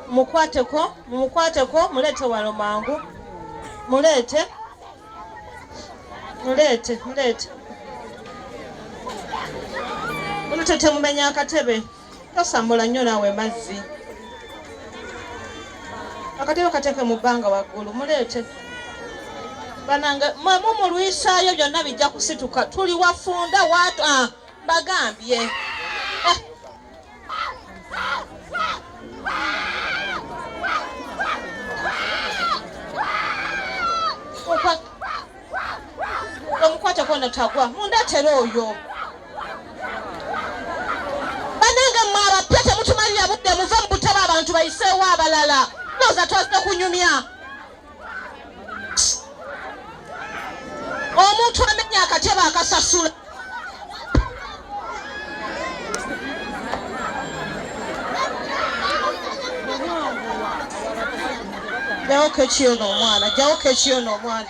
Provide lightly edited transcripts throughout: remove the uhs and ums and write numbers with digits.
Mukwateko, mulete wano mangu. Mulete. Mulete temumenya akatebe. Tosambula nnyo nawe mazzi. Akatebe kateke mu bbanga waggulu. Mulete. Bananga mu lwisaayo byonna bijja kusituka. Tuli wafunda watu bagambye. Omukwata kona tagwa mundatera oyo bananga mwaba pete mutumalira budde muva mu butaba abantu bayiseewo abalala noza twasita kunyumya omuntu amenya akatebe akasasula jawo kekiyo n'omwana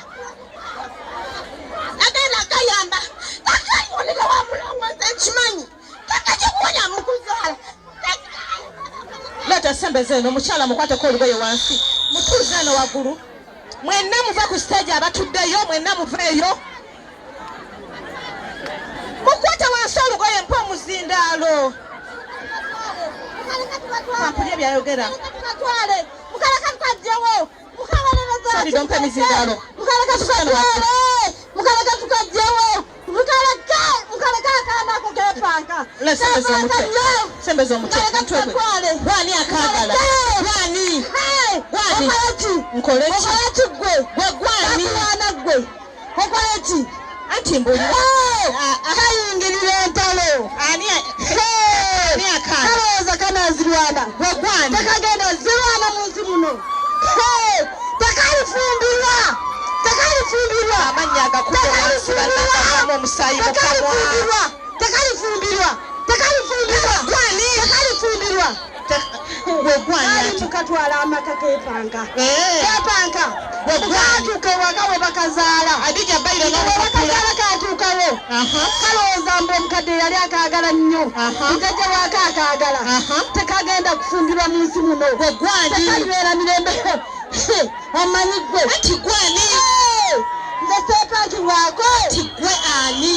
Leta sembeze no mukyala mukwate ko olugoye wansi mutuze no wagulu mwenna muva ku stage abatuddeyo mwenna muveeyo mukwate wansi olugoye mpo muzindaalo kampulye byayogera mukaleka tukajjawo Sorry, don't pay me zindalo. Mukaleka tukajjawo kana kukepanka sembezo mutwe wani akagala wani nkolechi gwe gwani gwe okoleki ati mbulira kayingirira entalo ani akagala kanazirwana gwe gwani takagenda zirwana munsi muno takalifumbirwa amanya agakuba omusayi mukamwa takalifumbirwa gwani tukatwala amata kepanka tukewagawe bakazaala adija bairo bakazala katukawo kalowooza mbu omukadde yali akagala nnyo mujajja waako akagala tekagenda kufumbirwa munsi muno tekalibeera mirembe omanyi gwe ati gwani nze seepankibwako ti gwe ani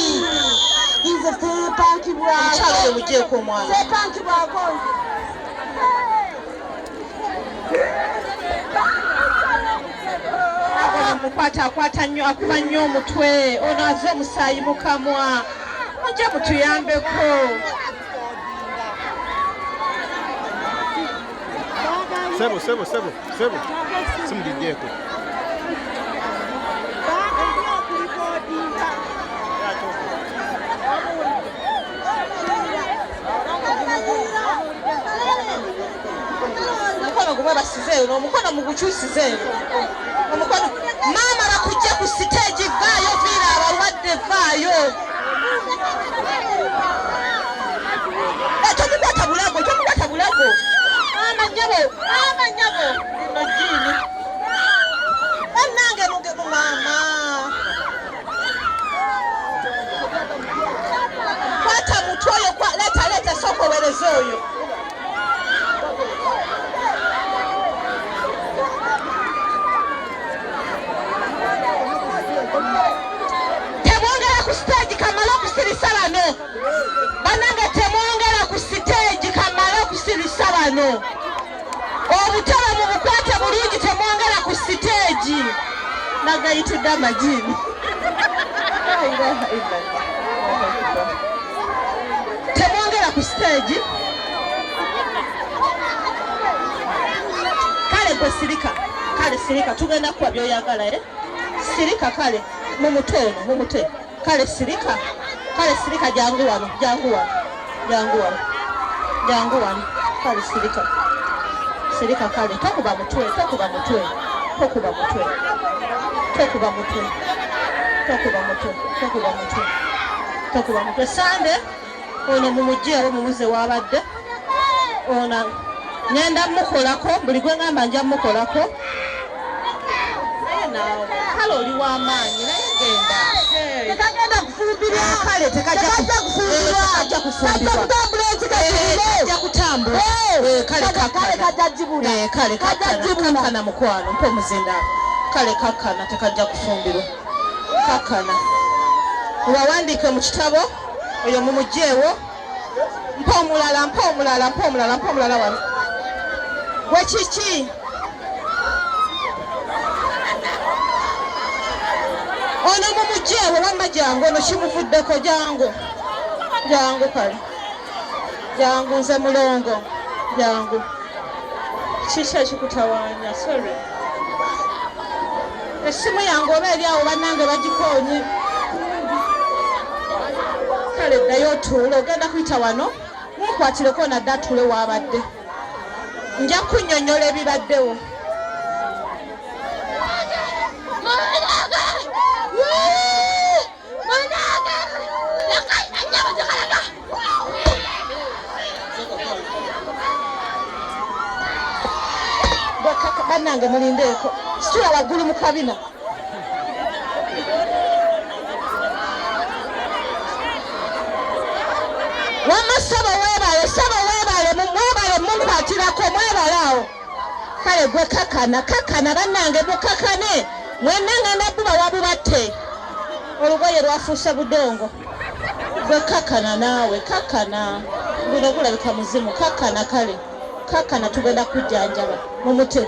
nze seepankibwako mugyeko omwana seepankibwako akwata nnyo akuba nnyo omutwe ono aze omusaayi mukamwa mujja mutuyambeko Sebo. Simulidyeko. Omukono gumwe basizeeyo n'omukono mugukyusizeeyo. Omukono maama bakujja ku stage vaayo viira abalwadde vaayo. Tomukwata bulago. Amanyabo no jini anange muge mama kwata mutwoyo kwa leta soko werezoyo temwongera ku stage kamala kusirisa bano banange temwongera ku stage kamala kusirisa bano obutaba mu bukwate bulungi temwongera ku siteegi nagayitidde amagini temwongera ku siteegi kale gwe sirika tugenda kuba byoyagala sirika kale mu mutwe kale sirika jangu wano kale sirika kale tokuba mutwe sande ono mumugyewo mumuze wabadde ona ngenda mukolako buli gwe ngamba nja mukolako naye naawe kale oli w'amaanyi naye genda tekagenda kufumbirwa kale tekajja kufumbirwa kajja kutambula kale kajajibula kale kakkana mukwano mpa omuzinda kale kakkana tekajja kufumbirwa kakkana wawandiike mu kitabo oyo mumugyeewo mpa omulala wano gwe kiki ono mumugyeewo wamma jangu ono kimuvuddeko jangu kale jangu nze mulongo jangu kiki ekikutawaanya sorry essimu yange oba eri awo bannange bagikoonye kale ddayo otuule ogenda kuyita wano munkwatireko nadde atuule waabadde nja kunnyonnyola ebibaddewo bannange mulindeeko situla waggulu mu kabina wamma saba weebale munkwatirako mwebale awo kale gwe kakkana bannange mukakane mwennaŋŋanda buba wabubatte olugoye lwafuuse budongo gwe kakkana naawe kakkana guno gulabika muzimu kakkana kale kakkana tugenda kujjanjaba mumute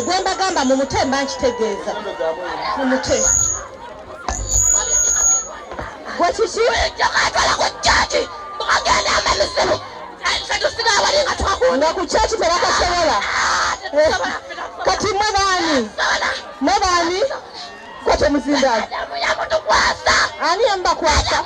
gwe mbagamba mumute mba nkitegeeza mumute gwe kiki nga ku kyaki tebakasobola kati mwe baani gwe temuzindaani ani yambakwasa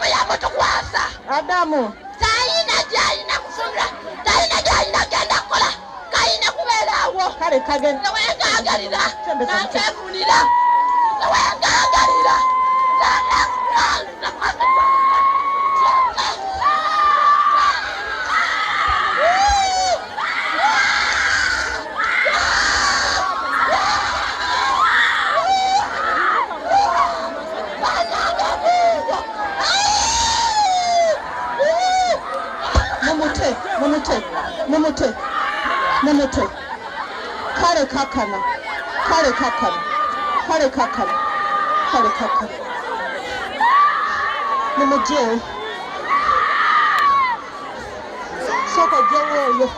Adamu talina gyalina kufunira talina gyalina genda kukola kalina kubeera awo kale kagenda nawengagalira nankefunira nawengagalira mumute kale kakkana mumugyewo sooka ojjewo oyo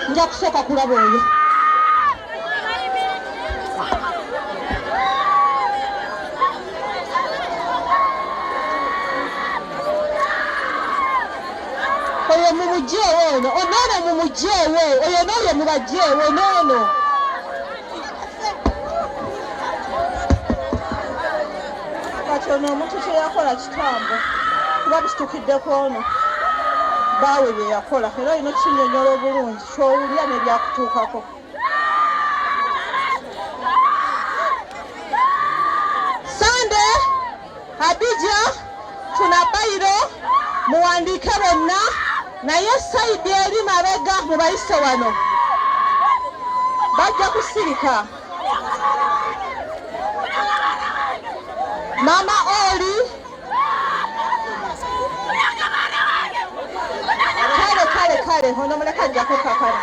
nja kusooka kulaba oyo oyo mumugyewo ono mumugyewo oyo n'oyo mubagyewo noono kati ono omuntu kyeyakola kitambo kuba bisitukiddeku ono baawe bye yakola era olina okinyonnyola obulungi kyowulya nebyakutuukako Sande Hadija tuna bayiro muwandiike bonna naye sayidi eri mabega mubayise wano bajja kusirika mama oli kale ono muleka ajjako kakana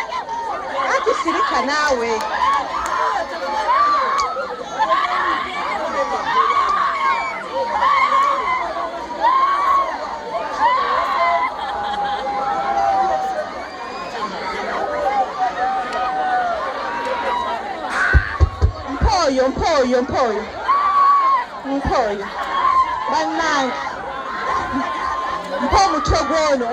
anti sirika naawe mpoyo bannange mpa omutwe gwono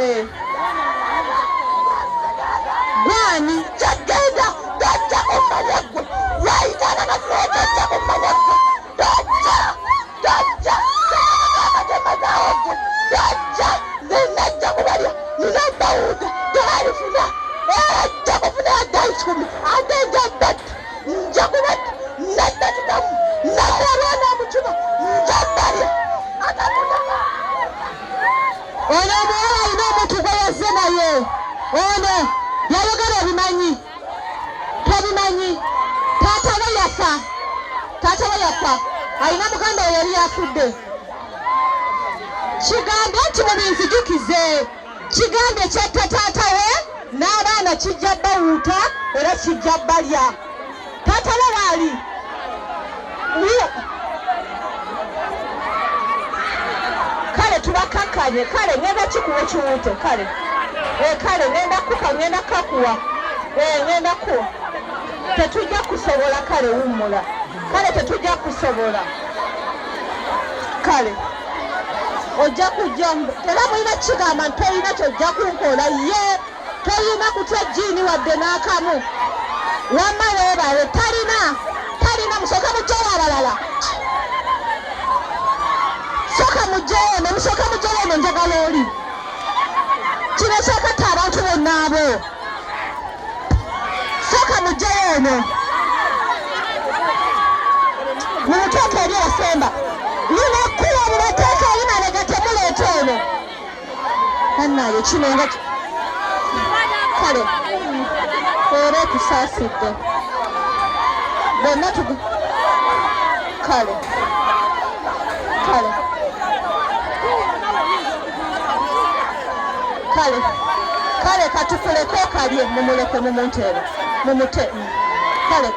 gwani kyagenda tojja kumanya gwe wayitana natojja kumanya gwe tojja amatemazawo gwe tojja nenajja kubalya ninabawuga tewalifuna ajja kufuna addayi 10 ate njabbatti nja kubatti natatitamu nakolwana mutima njabbalya atakutaka ono omuwala alina omuntu gwe yazze naye ono byayogera obimanyi tobimanyi taata we yafa alina muganda we yali afudde. Kigambe nti mubinzijukize, kigambe kyatta taata we n'abaana kijja bawuuta era kijja balya. Taata we waali kale tubakakkanye, kale ngenda kikuwa kiwuute, kale kale ngenda kuka, ngenda kakuwa, ngenda kuwa. Tetujja kusobola, kale wummula, kale tetujja kusobola, kale ojja kujja era mulina kigamba nti tolina kyojja kunkola ye, tolina kutya jjiini wadde n'akamu. Wamma weebale, talina musooka mujjayo abalala, soka mujjayo, musooka mujjayo njagala oli. Kino kyakatta abantu bonna abo, soka mujjayo ono mumuteeka eri asemba. Lino ekkubo mubateeka eri mabega, temuleeta ono annayo kino nga kale era tusaasidde bonna kale katukuleko kalye, mumuleke mumunteere mumute kale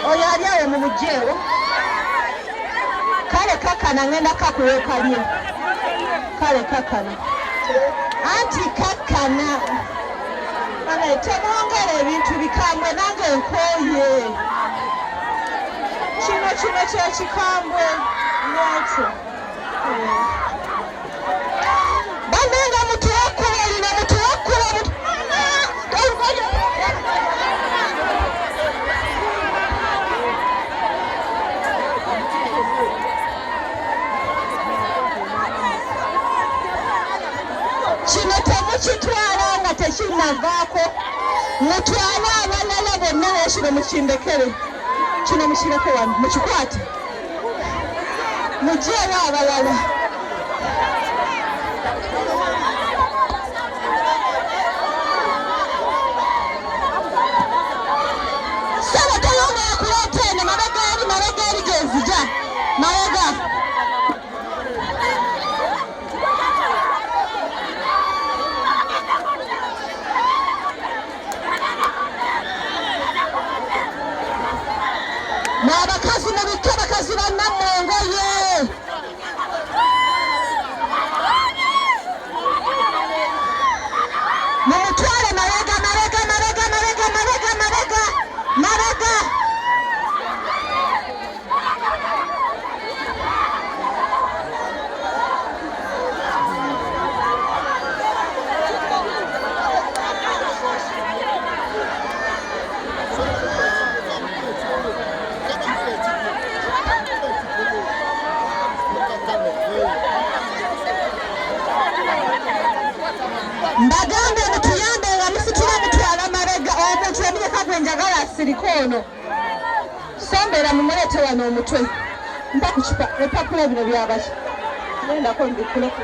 oyo ali awo mumugjeewo. Kale kakana ngenda kakuwe kalye, kale kakana anti kakana kale temwongera ebintu bikambwe, nange nkooye kino kyekikambwe nakyo. Banenga mutuwakkula, olina mutuwakkula kino temukitwala nga tekinnavaako, mutwale abalala bonna wekino mukindekere, kino mukireke wano mukikwate mugyeewo abalala. Saba toyongera kuleeta eno, mabega eri genzija mabega. N'abakazi mubike abakazi bannammwe engoye. Mumutwale mabega. Mbagambe mutuyambe nga musitula mutwala mabega, omuntu emiyeka gwe njagala asirika ono, sombera mumuleete wano omutwe. Mpa ku ebipapula bino byabaki ngendako mbikuleku.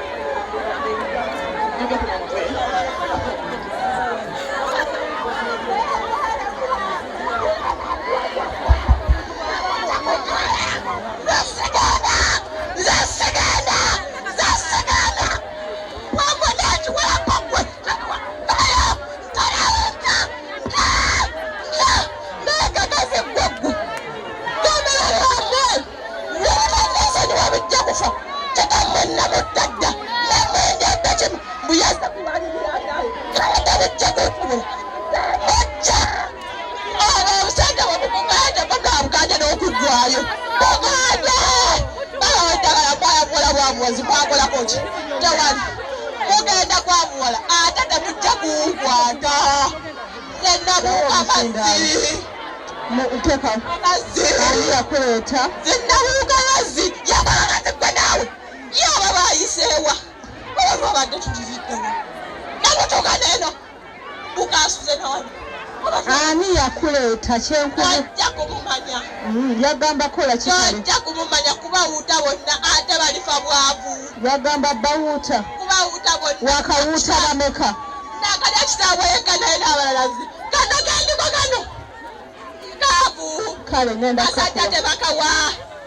Mugenda kwamuwala ate temujja kunkwata, zinnabuuka mazzi yabalagazi gwe naawe yoba bayiseewa babadde tutiziddewa namutuuka neeno bukasuze nawano. Ani yakuleeta kyenkulu? Ajja kumumanya. Yagamba kola kikale. Ajja kumumanya kubawuuta bonna ate balifa bwavu. Yagamba bawuuta. Kubawuuta bonna. Wakawuuta bameka. Nakalya kitaabwe yekka naye n'abalalazi. Kano gendiko kano. kavu. Kale ngenda Basajja tebakawa.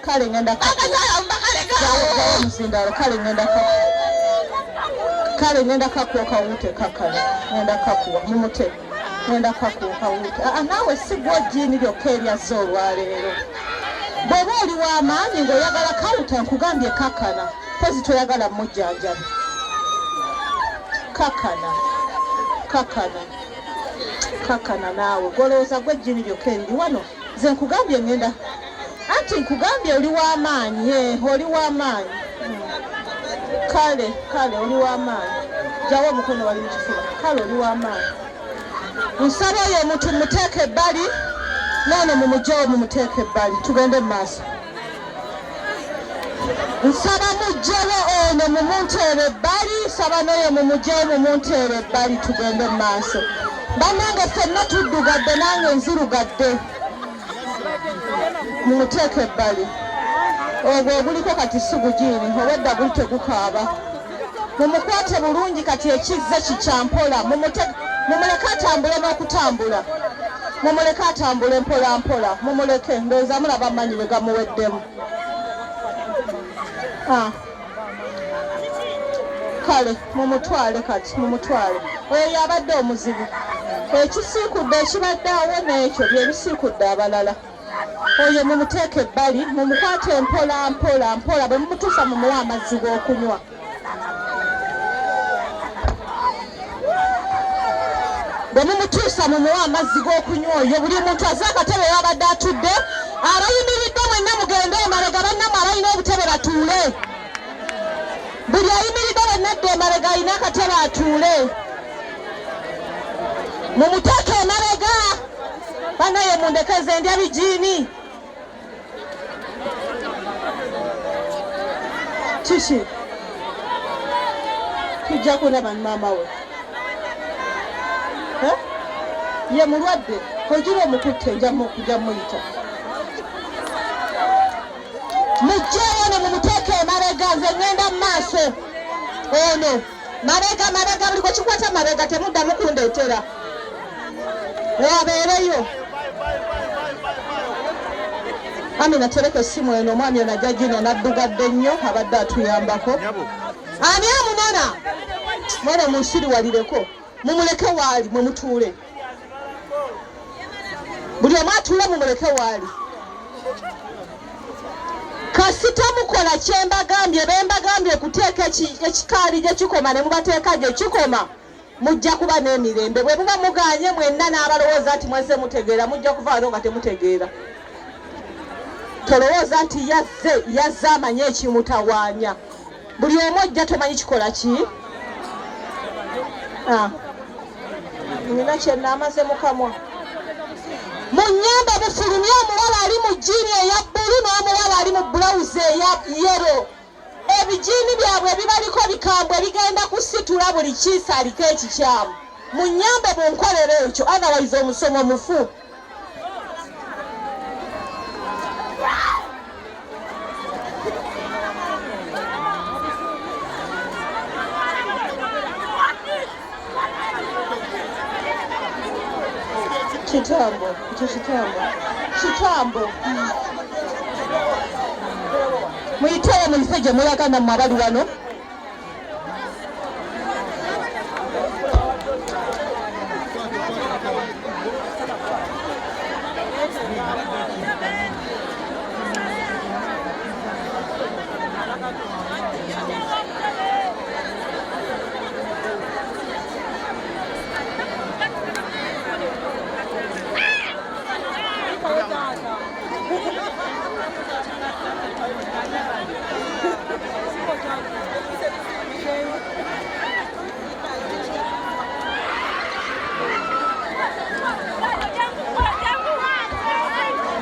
Kale ngenda Bakazala mbakaleka. Muzindalo kale ngenda kale ngenda kakuwa kawute kakale ngenda kakuwa mumute ngenda kakuwa kawute naawe si gwojjiini lyokka eryazza olwaleero bw'oba oli w'amaanyi ng'oyagala kawute nkugambye kakkana pozi toyagala mujjanjabi kakkana naawe golowooza gwejjiini lyokka eriri wano ze nkugambye ngenda anti nkugambye oli w'amaanyi oli w'amaanyi kale oli w'amaanyi jawo omukono wali mu kifuba kale oli w'amaanyi nsaba oyo omuntu muteeke ebbali noono mumugyewo mumuteeke ebbali tugende mu maaso nsaba mugyewo ono mumunteere ebbali nsaba n'oyo mumugyewo mumunteere ebbali tugende mu maaso bannange ffenna tuddugadde nange nzirugadde mumuteeke ebbali ogwo oguliko kati sigujiini obwedda guli tegukaaba mumukwate bulungi kati ekizze kikyampola mumuleke atambule n'okutambula mumuleke atambule mpolampola mumuleke ndowooza mulaba amanyi bwe gamuweddemu kale mumutwale kati mumutwale oyo abadde omuzibu ekisiikudde ekibadde awo n'ekyo byebisiikudde abalala oyo mumuteeke ebbali mumukwate mpola bwe mumutuusa mumuwa amazzi g'okunywa bwe mumutuusa mumuwa amazzi g'okunywa oyo buli muntu aze akatebe yabadde atudde abayimiridde mwenna mugende emabega bannamu abalina obutebe batuule buli ayimiridde bennadde emabega alina akatebe atuule mumuteeke emabega banaye mundekeze ndya bijiini kiki tujja kulaba maama we ye mulwadde ogira omukutte njamu okujja muyita mujjeeyo ne mumuteeke emabega nze ŋŋenda mu maaso ono mabega buli gwe kikwata mabega temuddamu kundeetera wabeereyo Amina tereka essimu eno omwami ono ajja gino naddugadde nnyo abadde atuyambako ani amunona mwana munsiriwalireko mumuleke waali mwemutuule buli omu atuule mumuleke waali kasita mukola kyembagambye bembagambye okuteeka ekikaali gye kikoma ne mubateeka gye kikoma mujja kuba n'emirembe bwe muba muganye mwenna n'abalowooza nti mwese mutegeera mujja kuvaano nga temutegeera tolowooza nti yazze amanye ekimutawaanya buli omu ojja tomanyi kikola ki nina kyenaamaze mukamwa munyamba bufulumye omuwala ali mu jiini eya bbulu n'omuwala ali mu bulawuzi eya yero ebijiini byabwe ebibaliko bikambwe bigenda kusitula buli kiisa aliko ekikyamu munyambe munkolere ekyo otherwise omusomo mufu kitambo muyitewo muyise gye mulagana mu abali wano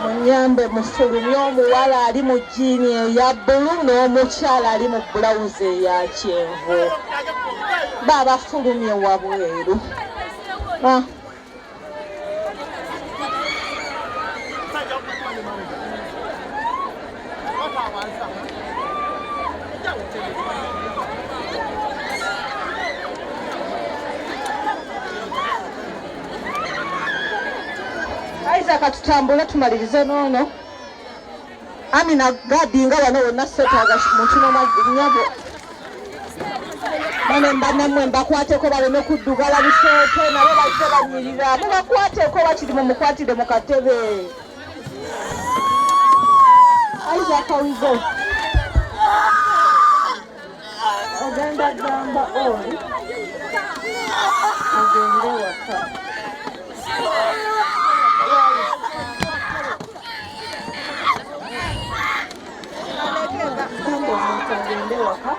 munyambe mufulumye omuwala ali mu jiini eya bbulu n'omukyala ali mu bulawuzi eya kyenvu babafulumye wabweru Mukisa katutambule tumalirize noono. Amina gadinga wano wonna setaaga muntu n'omanyabo. Bane mbannammwe mbakwateko baleme kuddugala bisooto nabo bazze banyirira. Mubakwateko bakiri mu mukwatire mu katebe. Isaac Kawizo. Ogenda gamba oli. Ogende waka. Ogende waka.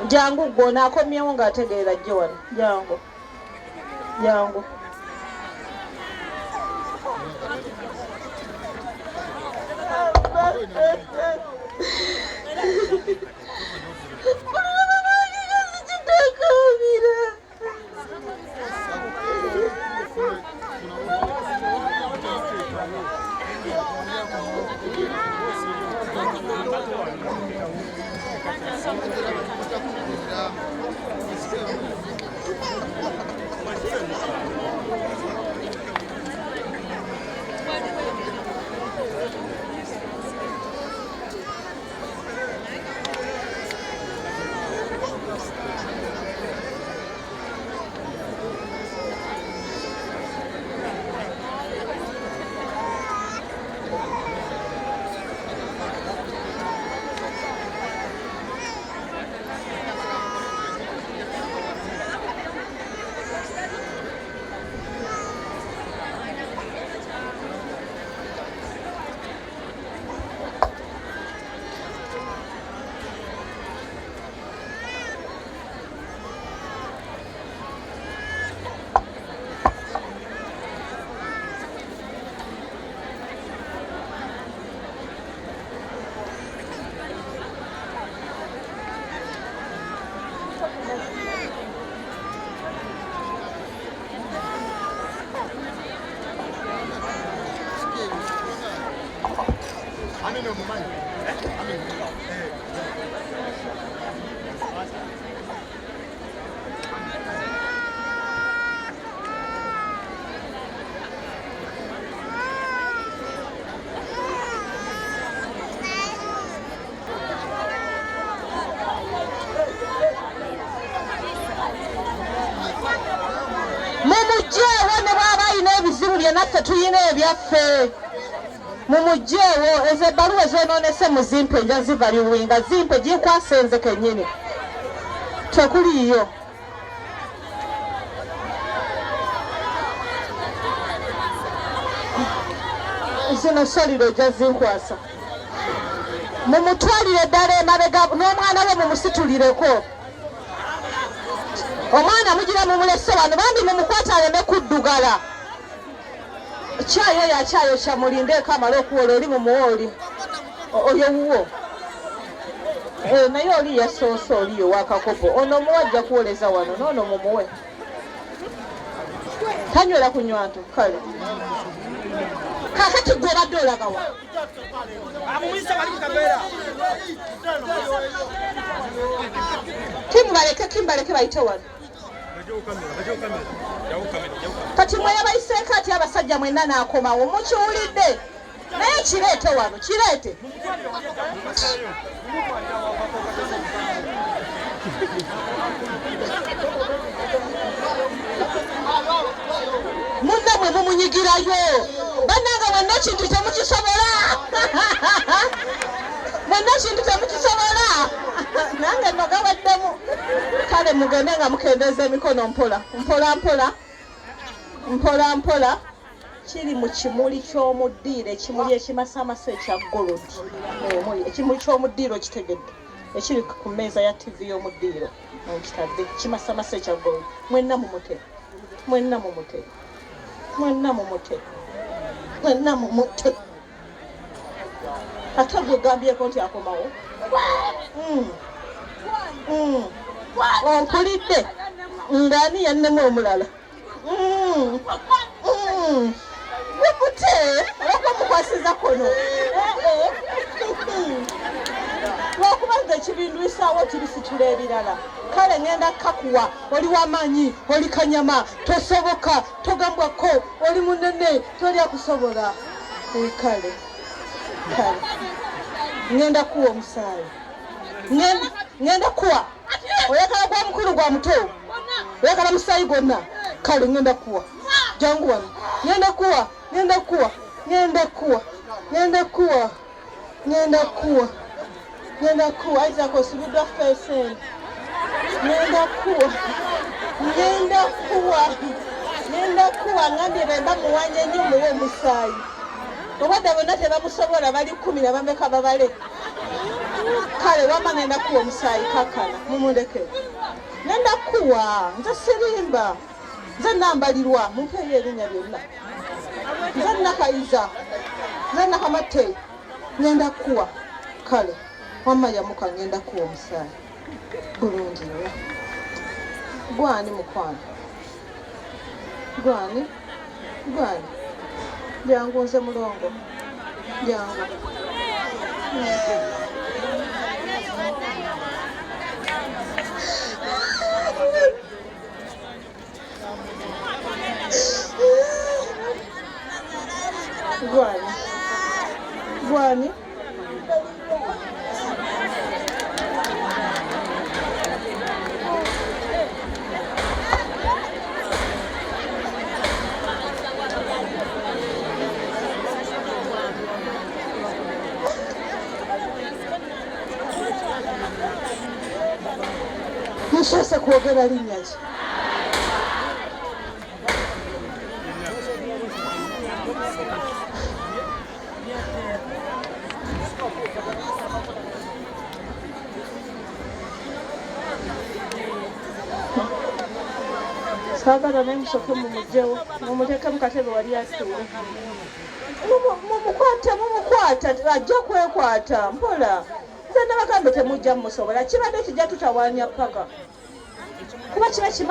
Jangu gona akomyewo ng'ategeera ajje wano. Jangu. Jangu. Naffe tuyina ebyaffe mumugyeewo ezo ebbaluwa ezoonoonese muzimpe nja ziva liwinga zimpe ginkwasa nze kennyini tekuliiyo zino soliro ejja zinkwasa mumutwalire ddala emabega n'omwana we mumusitulireko omwana mugira mumulese wano bambi mumukwata aleme kuddugala Chayo ya chayo cha mulindeko amala okuwola oli mumuwoli oyo wuwo naye oli yasoosa oliyo wakakopo ono muwajja kuwoleza wano noono mumuwe tanywera kunywantu kale kakati gwe obadde olagawa kimbaleke bayite wano kati mwe yabayiseeko ati abasajja mwenna n'akomawo mukiwulidde naye kireete wano kireete munna mwe mumunyigirayo bannanga mwenna kintu temukisobola mwenna kintu temukisobola nange nno gabaddemu kale mugende nga mukendeeza emikono mpola mpola mpola mpola mpola kiri mu kimuli ky'omuddiiro, ekimuli ekimasamasa ekya golodi. Ekimuli ky'omuddiiro kitegedde ekiri ku mmeeza ya TV y'omuddiiro kitadde kimasamasa ekya golodi. Mwenna mumute, mwenna mumute, mwenna mumute, mwenna mumute. Ate gwe gambyeko nti akomawo. Ompulidde ng'ani yannemu omulala. Mumute olwokuba mukwasiza kono. Lwokuba nze ekibindwisaawo kibisitula ebirala. Kale ngenda kakuwa, oli w'amaanyi, oli kanyama, tosoboka, togambwako, oli munene, toli akusobola. Kale ngenda kuwa omusaayi, ngenda kuwa. Oyagala gwa mukulu gwa muto, oyagala musaayi gwonna. Kale ngenda kuwa, jangu wano, ngenda kuwa, ngenda kuwa, ngenda kuwa, ngenda kuwa, ngenda kuwa, ngenda kuwa. Isaac osibiddwa feeseni. Ngenda kuwa, ngenda kuwa, ngenda kuwa. Ngambye bemba muwanye nnyo muwe omusaayi. Obadde bonna tebamusobola, bali 10 na bameka babale. Kale wama ngenda kuwa omusaayi kakkana, mumundeke. Ngenda kuwa, nze sirimba, nze nambalirwa, mumpeeyo erinnya byonna. Nze Nakayiza, nze Nakamate, ngenda kuwa. Kale wama yamuka, ngenda kuwa omusaayi. Bulungi nnyo. Gwani mukwano? Gwani? Gwani? Jangu nze mulongo. Jangu. Gwani? Gwani? Musoose kwogera linnya ki? Saagala naye musooke mumugyewo, mumuteeke mu katebe wali atuule. Mumukwata, ajja kwekwata mpola. Nze nabagambe temujja mumusobola, kibadde kijja tutawaanya ppaka. Kuba kiba kimanyi